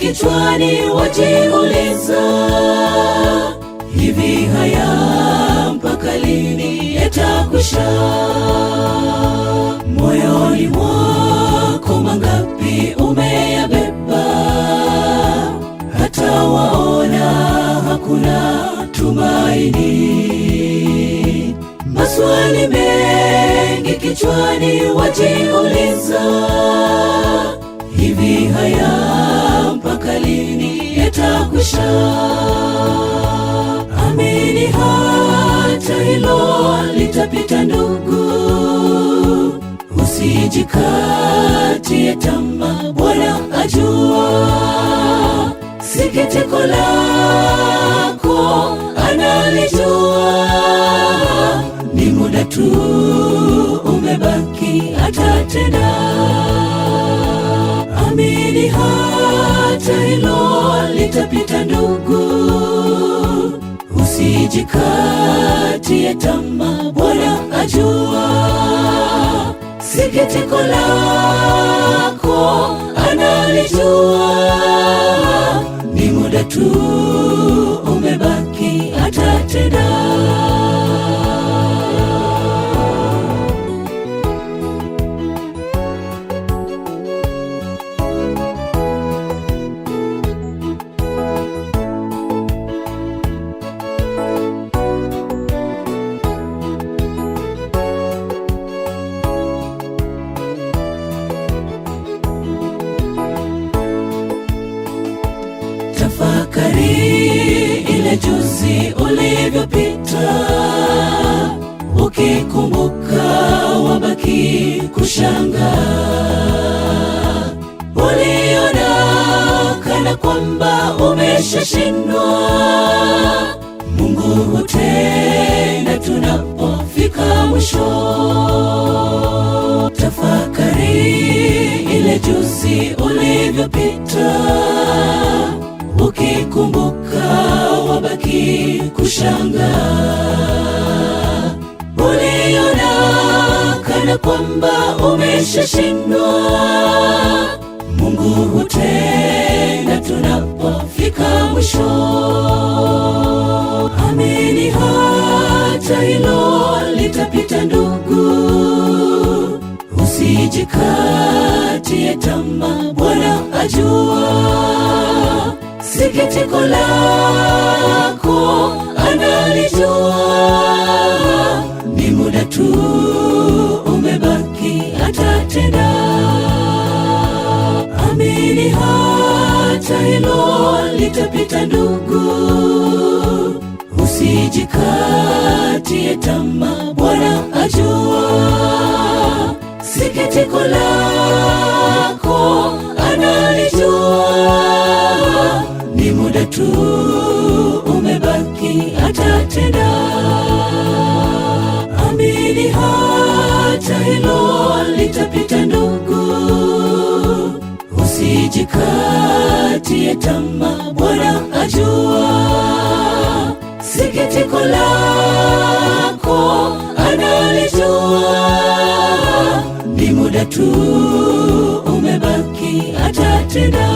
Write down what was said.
kichwani, wajiuliza, hivi haya mpaka lini yatakwisha? Moyoni mwako mangapi umeyabeba, hata waona hakuna tumaini. Maswali mengi kichwani, wajiuliza, hivi haya mpaka lini yatakwisha? Amini hata hilo litapita ndugu, usijikatie tamaa, Bwana ajua sikitiko lako, analijua. Ni muda tu umebaki, atatenda. Amini hata hilo litapita ndugu, usijikatie tamaa, Bwana ajua sikitiko lako, analijua. Ni muda tu umebaki, atatenda. Tafakari ile juzi ulivyopita, ukikumbuka wabaki kushangaa. Uliona kana kwamba umeshashindwa, Mungu hutenda tunapofika mwisho. Tafakari ile juzi ulivyopita, ukikumbuka wabaki kushangaa. Uliona kana kwamba umeshashindwa, Mungu hutenda tunapofika mwisho. Amini hata hilo litapita ndugu, usijikatie tamaa, Bwana ajua sikitiko lako, analijua. Ni muda tu umebaki, atatenda. Amini hata hilo litapita ndugu, usijikatie tamaa, Bwana ajua sikitiko lako, analijua. Ni muda tu umebaki, atatenda. Amini hata hilo litapita ndugu, usijikatie tamaa, Bwana ajua sikitiko lako, analijua. Ni muda tu umebaki, atatenda.